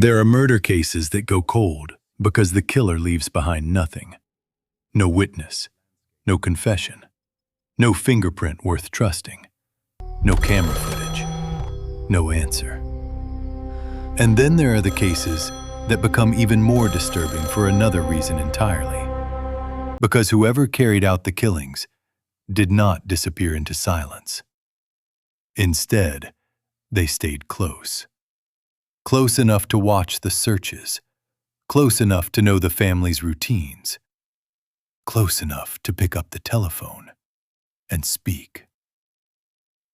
There are murder cases that go cold because the killer leaves behind nothing. No witness, no confession, no fingerprint worth trusting, no camera footage, no answer. And then there are the cases that become even more disturbing for another reason entirely. Because whoever carried out the killings did not disappear into silence. Instead, they stayed close. Close enough to watch the searches, close enough to know the family's routines, close enough to pick up the telephone and speak.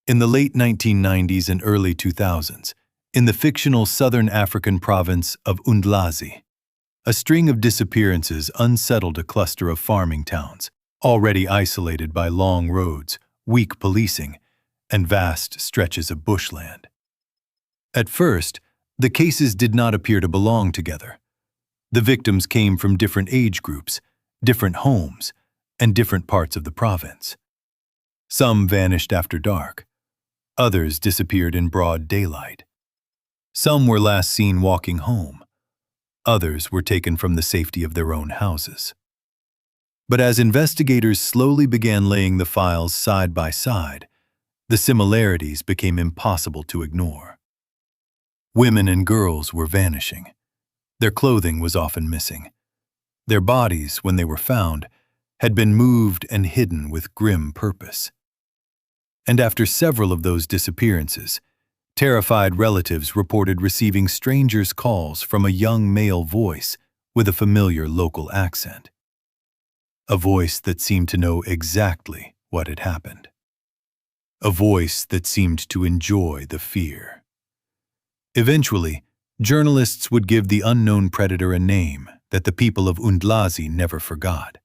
In the late 1990s and early 2000s, in the fictional southern African province of Undlazi, a string of disappearances unsettled a cluster of farming towns, already isolated by long roads, weak policing, and vast stretches of bushland. At first, the cases did not appear to belong together. The victims came from different age groups, different homes, and different parts of the province. Some vanished after dark. Others disappeared in broad daylight. Some were last seen walking home. Others were taken from the safety of their own houses. But as investigators slowly began laying the files side by side, the similarities became impossible to ignore. Women and girls were vanishing. Their clothing was often missing. Their bodies, when they were found, had been moved and hidden with grim purpose. And after several of those disappearances, terrified relatives reported receiving strangers' calls from a young male voice with a familiar local accent. A voice that seemed to know exactly what had happened. A voice that seemed to enjoy the fear. Eventually, journalists would give the unknown predator a name that the people of Undlazi never forgot.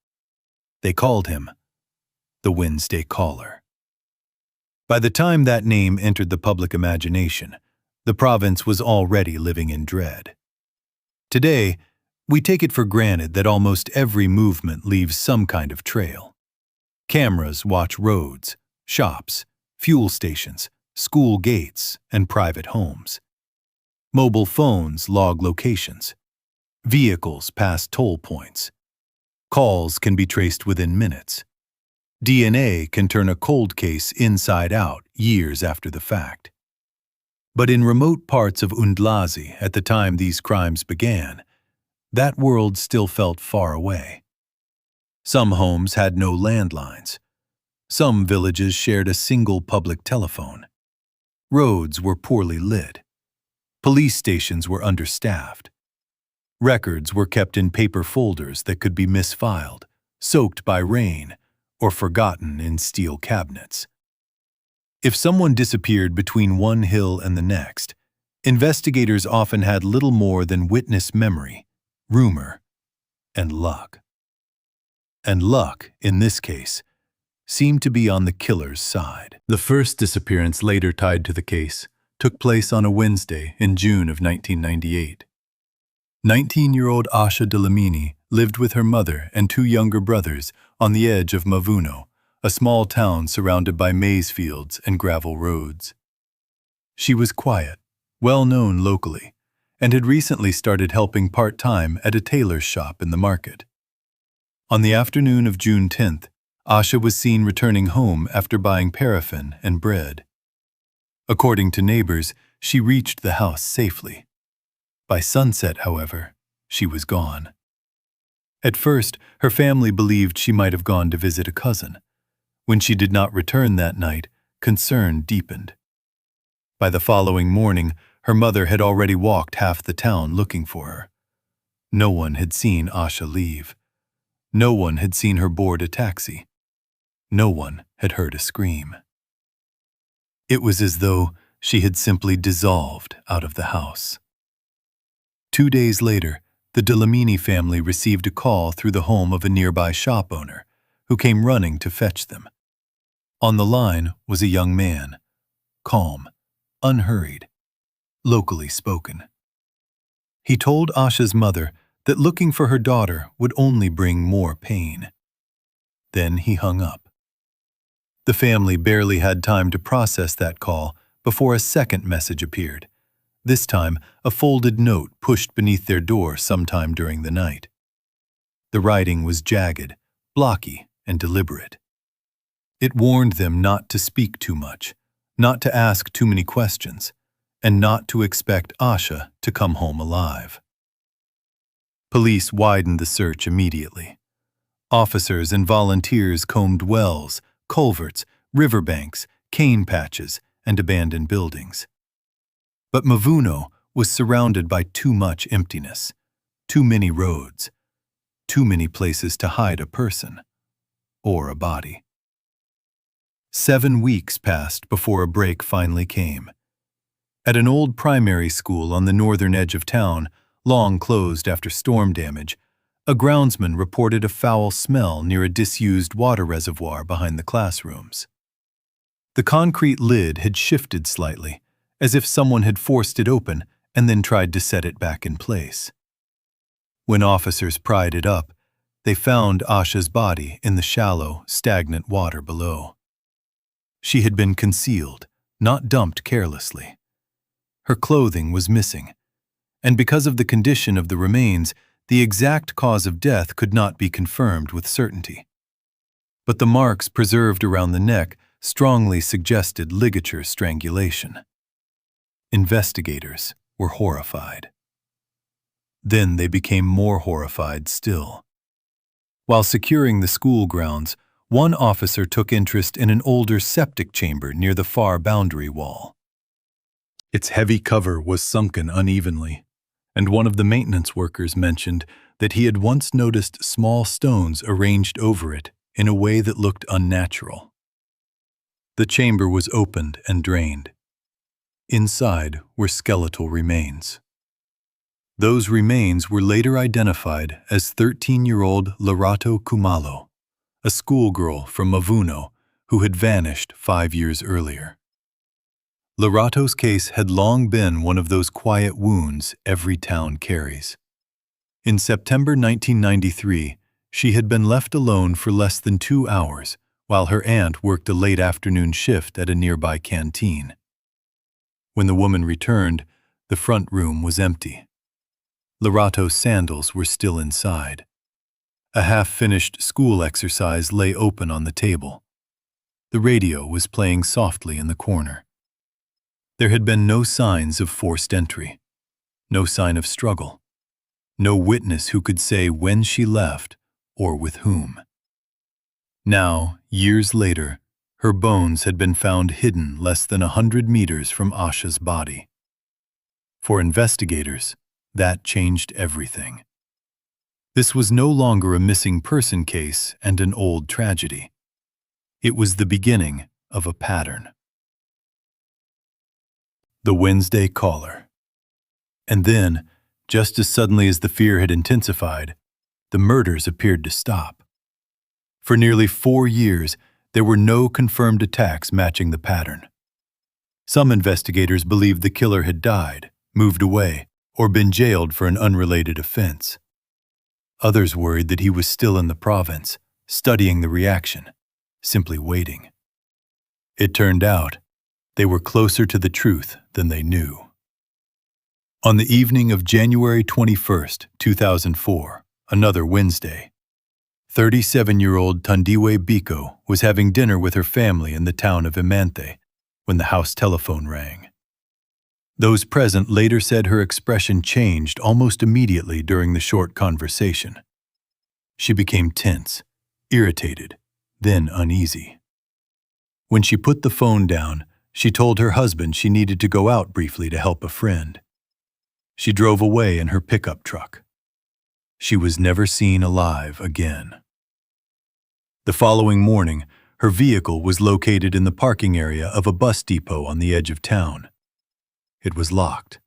They called him the Wednesday Caller. By the time that name entered the public imagination, the province was already living in dread. Today, we take it for granted that almost every movement leaves some kind of trail. Cameras watch roads, shops, fuel stations, school gates, and private homes. Mobile phones log locations. Vehicles pass toll points. Calls can be traced within minutes. DNA can turn a cold case inside out years after the fact. But in remote parts of Undlazi at the time these crimes began, that world still felt far away. Some homes had no landlines. Some villages shared a single public telephone. Roads were poorly lit. Police stations were understaffed. Records were kept in paper folders that could be misfiled, soaked by rain, or forgotten in steel cabinets. If someone disappeared between one hill and the next, investigators often had little more than witness memory, rumor, and luck. And luck, in this case, seemed to be on the killer's side. The first disappearance later tied to the case took place on a Wednesday in June of 1998. 19-year-old Asha Dlamini lived with her mother and two younger brothers on the edge of Mavuno, a small town surrounded by maize fields and gravel roads. She was quiet, well known locally, and had recently started helping part-time at a tailor's shop in the market. On the afternoon of June 10th, Asha was seen returning home after buying paraffin and bread. According to neighbors, she reached the house safely. By sunset, however, she was gone. At first, her family believed she might have gone to visit a cousin. When she did not return that night, concern deepened. By the following morning, her mother had already walked half the town looking for her. No one had seen Asha leave. No one had seen her board a taxi. No one had heard a scream. It was as though she had simply dissolved out of the house. 2 days later, the Dlamini family received a call through the home of a nearby shop owner, who came running to fetch them. On the line was a young man, calm, unhurried, locally spoken. He told Asha's mother that looking for her daughter would only bring more pain. Then he hung up. The family barely had time to process that call before a second message appeared, this time a folded note pushed beneath their door sometime during the night. The writing was jagged, blocky, and deliberate. It warned them not to speak too much, not to ask too many questions, and not to expect Asha to come home alive. Police widened the search immediately. Officers and volunteers combed wells, culverts, riverbanks, cane patches, and abandoned buildings. But Mavuno was surrounded by too much emptiness, too many roads, too many places to hide a person or a body. 7 weeks passed before a break finally came. At an old primary school on the northern edge of town, long closed after storm damage, a groundsman reported a foul smell near a disused water reservoir behind the classrooms. The concrete lid had shifted slightly, as if someone had forced it open and then tried to set it back in place. When officers pried it up, they found Asha's body in the shallow, stagnant water below. She had been concealed, not dumped carelessly. Her clothing was missing, and because of the condition of the remains, the exact cause of death could not be confirmed with certainty. But the marks preserved around the neck strongly suggested ligature strangulation. Investigators were horrified. Then they became more horrified still. While securing the school grounds, one officer took interest in an older septic chamber near the far boundary wall. Its heavy cover was sunken unevenly, and one of the maintenance workers mentioned that he had once noticed small stones arranged over it in a way that looked unnatural. The chamber was opened and drained. Inside were skeletal remains. Those remains were later identified as 13-year-old Larato Kumalo, a schoolgirl from Mavuno who had vanished 5 years earlier. Larato's case had long been one of those quiet wounds every town carries. In September 1993, she had been left alone for less than 2 hours while her aunt worked a late afternoon shift at a nearby canteen. When the woman returned, the front room was empty. Larato's sandals were still inside. A half-finished school exercise lay open on the table. The radio was playing softly in the corner. There had been no signs of forced entry, no sign of struggle, no witness who could say when she left or with whom. Now, years later, her bones had been found hidden less than 100 meters from Asha's body. For investigators, that changed everything. This was no longer a missing person case and an old tragedy. It was the beginning of a pattern. The Wednesday caller. And then, just as suddenly as the fear had intensified, the murders appeared to stop. For nearly 4 years, there were no confirmed attacks matching the pattern. Some investigators believed the killer had died, moved away, or been jailed for an unrelated offense. Others worried that he was still in the province, studying the reaction, simply waiting. It turned out, they were closer to the truth than they knew. On the evening of January 21, 2004, another Wednesday, 37-year-old Tandiwe Biko was having dinner with her family in the town of Imante when the house telephone rang. Those present later said her expression changed almost immediately during the short conversation. She became tense, irritated, then uneasy. When she put the phone down, she told her husband she needed to go out briefly to help a friend. She drove away in her pickup truck. She was never seen alive again. The following morning, her vehicle was located in the parking area of a bus depot on the edge of town. It was locked.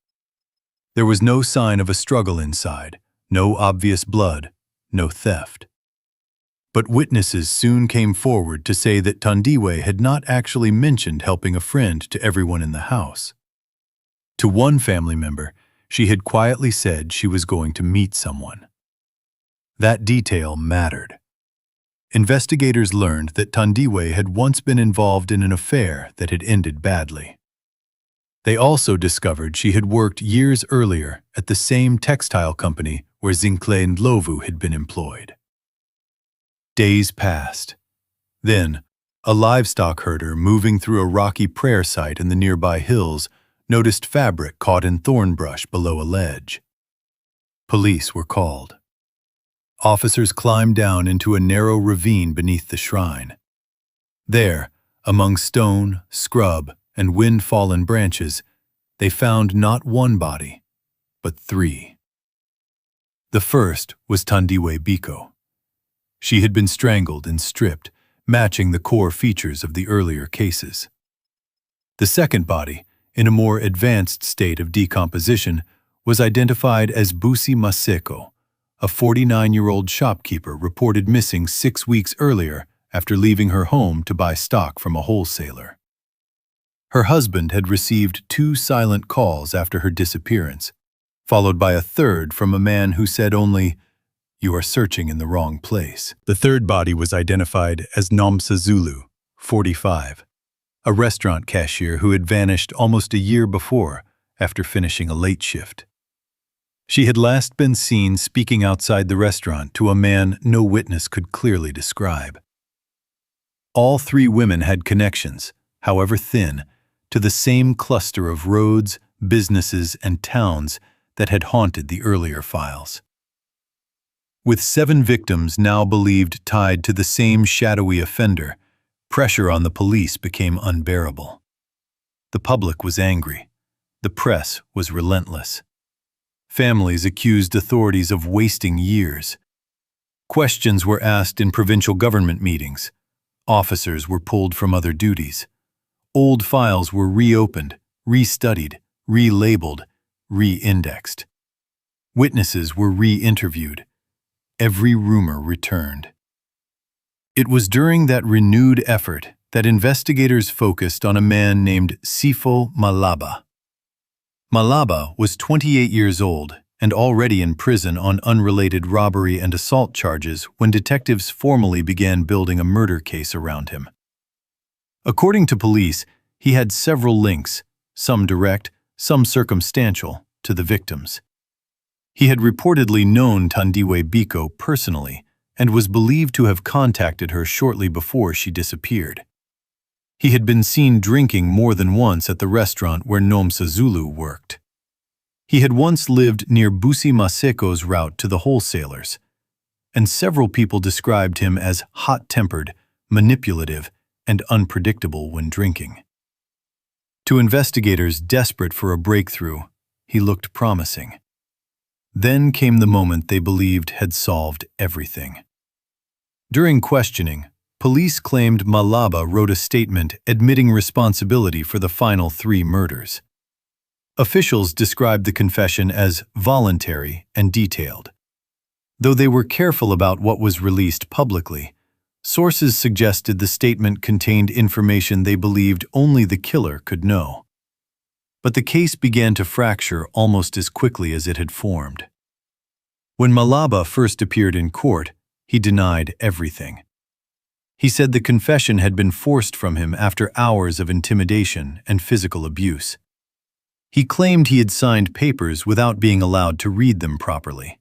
There was no sign of a struggle inside, no obvious blood, no theft. But witnesses soon came forward to say that Tandiwe had not actually mentioned helping a friend to everyone in the house. To one family member, she had quietly said she was going to meet someone. That detail mattered. Investigators learned that Tandiwe had once been involved in an affair that had ended badly. They also discovered she had worked years earlier at the same textile company where Zincle Ndlovu had been employed. Days passed. Then, a livestock herder moving through a rocky prayer site in the nearby hills noticed fabric caught in thorn brush below a ledge. Police were called. Officers climbed down into a narrow ravine beneath the shrine. There, among stone, scrub, and wind-fallen branches, they found not one body, but 3. The first was Thandiwe Biko. She had been strangled and stripped, matching the core features of the earlier cases. The second body, in a more advanced state of decomposition, was identified as Busi Maseko, a 49-year-old shopkeeper reported missing 6 weeks earlier after leaving her home to buy stock from a wholesaler. Her husband had received 2 silent calls after her disappearance, followed by a third from a man who said only, "You are searching in the wrong place." The third body was identified as Nomsa Zulu, 45, a restaurant cashier who had vanished almost a year before after finishing a late shift. She had last been seen speaking outside the restaurant to a man no witness could clearly describe. All 3 women had connections, however thin, to the same cluster of roads, businesses, and towns that had haunted the earlier files. With 7 victims now believed tied to the same shadowy offender, pressure on the police became unbearable. The public was angry. The press was relentless. Families accused authorities of wasting years. Questions were asked in provincial government meetings. Officers were pulled from other duties. Old files were reopened, restudied, relabeled, re-indexed. Witnesses were re-interviewed. Every rumor returned. It was during that renewed effort that investigators focused on a man named Sifo Malaba. Malaba was 28 years old and already in prison on unrelated robbery and assault charges when detectives formally began building a murder case around him. According to police, he had several links, some direct, some circumstantial, to the victims. He had reportedly known Thandiwe Biko personally and was believed to have contacted her shortly before she disappeared. He had been seen drinking more than once at the restaurant where Nomsa Zulu worked. He had once lived near Busi Maseko's route to the wholesalers, and several people described him as hot-tempered, manipulative, and unpredictable when drinking. To investigators desperate for a breakthrough, he looked promising. Then came the moment they believed had solved everything. During questioning, police claimed Malaba wrote a statement admitting responsibility for the final 3 murders. Officials described the confession as voluntary and detailed. Though they were careful about what was released publicly, sources suggested the statement contained information they believed only the killer could know. But the case began to fracture almost as quickly as it had formed. When Malaba first appeared in court, he denied everything. He said the confession had been forced from him after hours of intimidation and physical abuse. He claimed he had signed papers without being allowed to read them properly.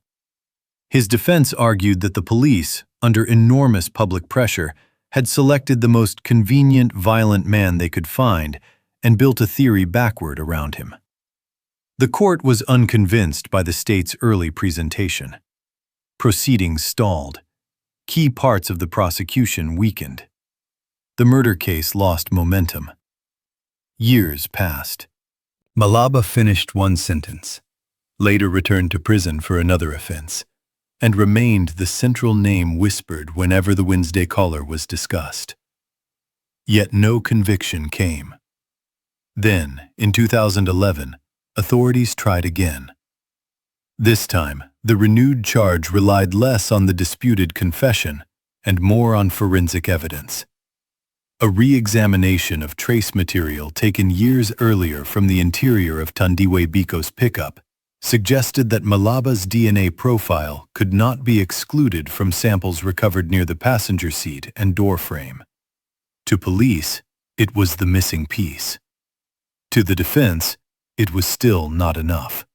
His defense argued that the police, under enormous public pressure, had selected the most convenient, violent man they could find and built a theory backward around him. The court was unconvinced by the state's early presentation. Proceedings stalled. Key parts of the prosecution weakened. The murder case lost momentum. Years passed. Malaba finished one sentence, later returned to prison for another offense, and remained the central name whispered whenever the Wednesday Caller was discussed. Yet no conviction came. Then, in 2011, authorities tried again. This time, the renewed charge relied less on the disputed confession and more on forensic evidence. A re-examination of trace material taken years earlier from the interior of Thandiwe Biko's pickup suggested that Malaba's DNA profile could not be excluded from samples recovered near the passenger seat and door frame. To police, it was the missing piece. To the defense, it was still not enough.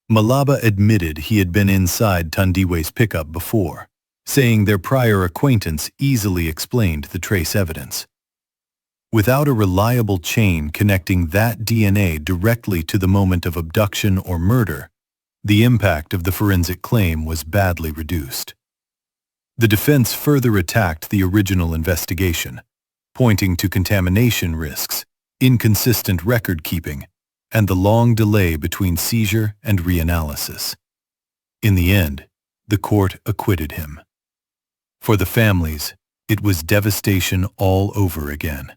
Malaba admitted he had been inside Tundiwe's pickup before, saying their prior acquaintance easily explained the trace evidence. Without a reliable chain connecting that DNA directly to the moment of abduction or murder, the impact of the forensic claim was badly reduced. The defense further attacked the original investigation, pointing to contamination risks, inconsistent record-keeping, and the long delay between seizure and reanalysis. In the end, the court acquitted him. For the families, it was devastation all over again.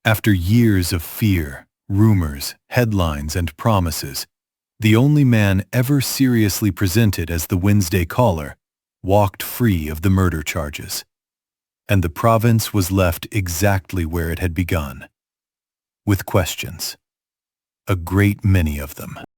After years of fear, rumors, headlines, and promises, the only man ever seriously presented as the Wednesday caller walked free of the murder charges. And the province was left exactly where it had begun, with questions. A great many of them.